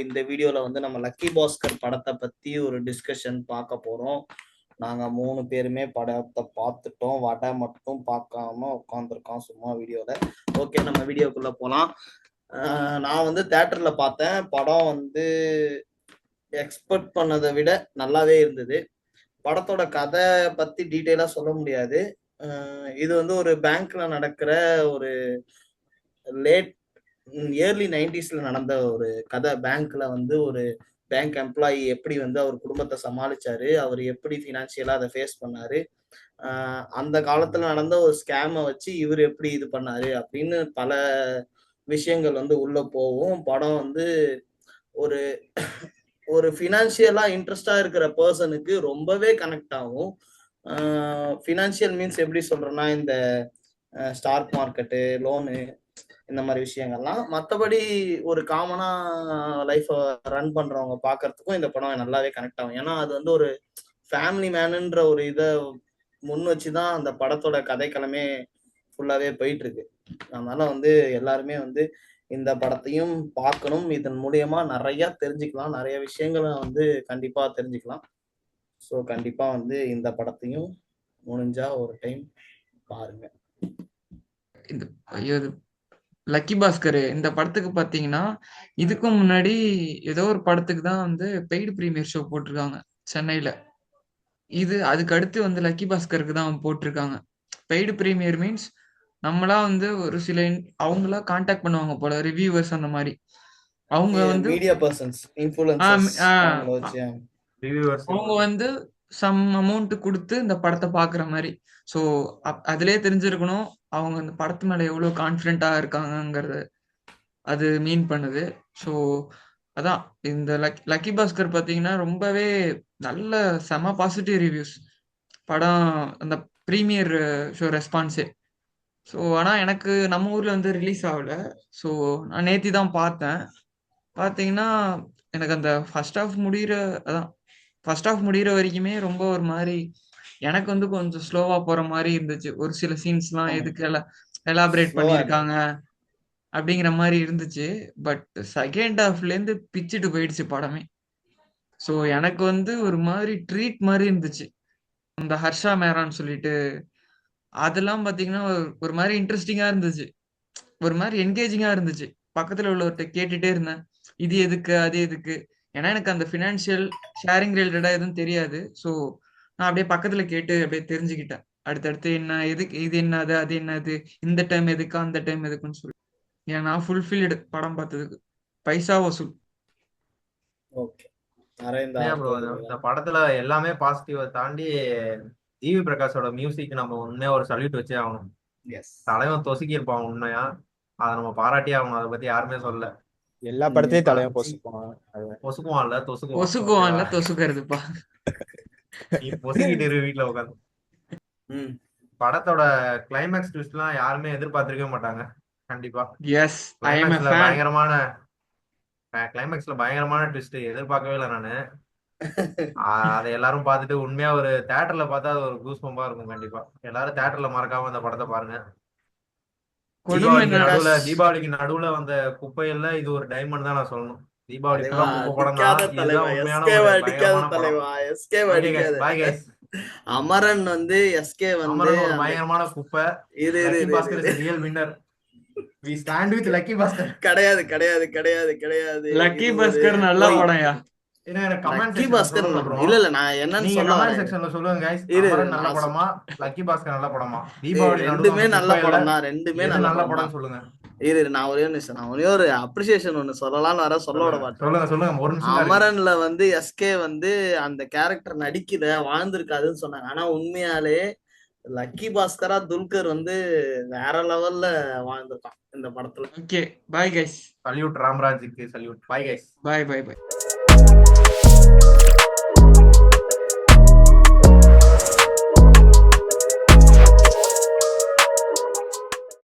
இந்த வீடியோல வந்து நம்ம லக்கி பாஸ்கர் படத்தை பத்தி ஒரு டிஸ்கஷன் பார்க்க போறோம். நாங்க 3 பேருமே படத்தை பார்த்துட்டோம். வடை மட்டும் பார்க்காம உட்காந்துருக்கோம் சும்மா வீடியோல. ஓகே, நம்ம வீடியோக்குள்ள போலாம். நான் வந்து தியேட்டர்ல பார்த்தேன். படம் வந்து எக்ஸ்பெக்ட் பண்ணதை விட நல்லாவே இருந்தது. படத்தோட கதை பத்தி டீட்டெயிலா சொல்ல முடியாது. இது வந்து ஒரு பேங்க்ல நடக்கிற ஒரு லேட் ஏர்லி 90ஸ்ல நடந்த ஒரு கதை. பேங்க்ல வந்து ஒரு பேங்க் எம்ப்ளாயி எப்படி வந்து அவர் குடும்பத்தை சமாளிச்சாரு, அவர் எப்படி ஃபினான்சியலா அதை ஃபேஸ் பண்ணாரு, அந்த காலத்துல நடந்த ஒரு ஸ்கேமை வச்சு இவர் எப்படி இது பண்ணாரு அப்படின்னு பல விஷயங்கள் வந்து உள்ள போகும். படம் வந்து ஒரு ஒரு ஃபினான்சியலா இன்ட்ரெஸ்டா இருக்கிற பர்சனுக்கு ரொம்பவே கனெக்ட் ஆகும். ஃபினான்சியல் மீன்ஸ் எப்படி சொல்றேன்னா, இந்த ஸ்டாக் மார்க்கெட்டு, லோனு, இந்த மாதிரி விஷயங்கள்லாம். மற்றபடி ஒரு காமனா லைஃப் ரன் பண்றவங்க பாக்குறதுக்கும் இந்த படம் நல்லாவே கனெக்ட் ஆகும். ஏன்னா அது வந்து ஒரு ஃபேமிலி மேனுன்ற ஒரு இதை முன் வச்சுதான் அந்த படத்தோட கதைக்களமே ஃபுல்லாவே போயிட்டு இருக்கு. அதனால வந்து எல்லாருமே வந்து இந்த படத்தையும் பார்க்கணும். இதன் மூலியமா நிறைய தெரிஞ்சுக்கலாம், நிறைய விஷயங்களை வந்து கண்டிப்பா தெரிஞ்சுக்கலாம். ஸோ கண்டிப்பா வந்து இந்த படத்தையும் முடிஞ்சா ஒரு டைம் பாருங்க. லக்கி பாஸ்கர் இந்த படத்துக்கு பாத்தீங்கன்னா, இதுக்கும் முன்னாடி ஏதோ ஒரு படத்துக்கு தான் வந்து பெய்டு பிரீமியர் ஷோ போட்டிருக்காங்க சென்னையில. இது அதுக்கு அடுத்து வந்து லக்கி பாஸ்கருக்கு தான் போட்டிருக்காங்க. பெய்டு பிரீமியர் மீன்ஸ் நம்மளா வந்து ஒரு சில அவங்களா கான்டாக்ட் பண்ணுவாங்க போல, ரிவ்யூவர்ஸ் அந்த மாதிரி. அவங்க வந்து மீடியா பர்சன்ஸ், இன்ஃப்ளூயன்சர்ஸ், அவங்க வந்து சம் அமௌண்ட் கொடுத்து இந்த படத்தை பாக்குற மாதிரி. ஸோ அதுலயே தெரிஞ்சிருக்கணும் அவங்க இந்த படத்து மேல எவ்வளவு கான்பிடென்டா இருக்காங்கிறது அது மீன் பண்ணுது. ஸோ அதான் இந்த லக்கி பாஸ்கர் பார்த்தீங்கன்னா ரொம்பவே நல்ல செம பாசிட்டிவ் ரிவ்யூஸ் படம், அந்த ப்ரீமியர் ஷோ ரெஸ்பான்ஸே. ஸோ ஆனால் எனக்கு நம்ம ஊரில் வந்து ரிலீஸ் ஆகல. ஸோ நான் நேத்தி தான் பார்த்தேன். பார்த்தீங்கன்னா எனக்கு அந்த ஃபர்ஸ்ட் ஹாஃப் முடிகிற வரைக்குமே ரொம்ப ஒரு மாதிரி எனக்கு வந்து கொஞ்சம் ஸ்லோவா போற மாதிரி இருந்துச்சு. ஒரு சில சீன்ஸ்லாம் எதுக்கு எலாபரேட் பண்ணியிருக்காங்க அப்படிங்கிற மாதிரி இருந்துச்சு. பட் செகண்ட் ஹாஃப்ல இருந்து பிச்சுட்டு போயிடுச்சு படமே. ஸோ எனக்கு வந்து ஒரு மாதிரி ட்ரீட் மாதிரி இருந்துச்சு. அந்த ஹர்ஷா மேரான்னு சொல்லிட்டு அதெல்லாம் பாத்தீங்கன்னா ஒரு மாதிரி இன்ட்ரெஸ்டிங்கா இருந்துச்சு, ஒரு மாதிரி என்கேஜிங்கா இருந்துச்சு. பக்கத்துல உள்ளவர்கிட்ட கேட்டுட்டே இருந்தேன், இது எதுக்கு அது எதுக்கு. ஏன்னா எனக்கு அந்த ஃபினான்ஷியல் ஷேரிங் ரிலேட்டடா எதுவும் தெரியாது. ஸோ நான் அப்படியே பக்கத்துல கேட்டு அப்படியே தெரிஞ்சுக்கிட்டேன். அடுத்தடுத்து என்ன எதுக்கு, இது என்னது அது என்னது, இந்த டைம் எதுக்கு அந்த டைம் எதுக்குன்னு சொல்லி. ஏன்னா ஃபுல்ஃபில்டு படம் பார்த்ததுக்கு பைசா வசூல். ஓகே, இந்த படத்துல எல்லாமே பாசிட்டிவ தாண்டி ஜிவி பிரகாஷோட மியூசிக் நம்ம உண்மையா ஒரு சல்யூட் வச்சே ஆகணும். தலைவன் தொசுக்கி இருப்பான் உண்மையா, அதை நம்ம பாராட்டியே ஆகணும். அதை பத்தி யாருமே சொல்ல. எல்லா படத்தையும் தலைவன் பொசுக்குவான்ல தொசுக்கிறதுப்பா. நீ பொசுக்கிட்டு இரு வீட்டுல உட்காந்து. படத்தோட கிளைமேக்ஸ் ட்விஸ்ட் எல்லாம் யாருமே எதிர்பார்த்திருக்கவே மாட்டாங்க. கண்டிப்பா கிளைமேக்ஸ்ல பயங்கரமான ட்விஸ்ட் எதிர்பார்க்கவே இல்லை நானு. அதை எல்லாரும் பார்த்துட்டு உண்மையா ஒரு தியேட்டர்ல பார்த்தா அது ஒரு கூஸ் பம்பா இருக்கும். கண்டிப்பா எல்லாரும் தியேட்டர்ல மறக்காம அந்த படத்தை பாருங்க. தீபாவளிக்கு நடுவுல வந்த குப்பையில இது ஒரு டைமண்ட் தான் நான் சொல்லணும். தீபாவளி அமரன் வந்து எஸ்கே வந்து பயங்கரமான குப்பை. Real winner. We stand with lucky Bhaskar. கிடையாது கிடையாது கிடையாது கிடையாது. லக்கி பாஸ்கர் நல்ல படம்யா. லக்கி பாஸ்கர் இல்ல நான் என்னன்னு சொல்ல வரேன் செக்ஷன்ல சொல்லுங்க गाइस. அமரன் நல்ல படமா, லக்கி பாஸ்கர் நல்ல படமா? தீபாவளி ரெண்டுமே நல்ல படம் தான். ரெண்டுமே நல்ல படம் சொல்லுங்க. நான் ஒரே ஒரு அப்ரிசியேஷன் ஒன்னு சொல்லலாம்னு வர சொல்ல விட மாட்டேன். சொல்லுங்க ஒரு நிமிஷம். அமரன்ல வந்து எஸ்கே வந்து அந்த கேரக்டர் நடிக்கல, வாழ்ந்திருக்காதுன்னு சொன்னாங்க. ஆனா உண்மையாலே லக்கி பாஸ்கரா துல்கர் வந்து வேற லெவல்ல வாழ்ந்திருக்கான் இந்த படத்துல. Okay, bye guys. சல்யூட் ராம்ராஜுக்கு சல்யூட். Bye guys. பை.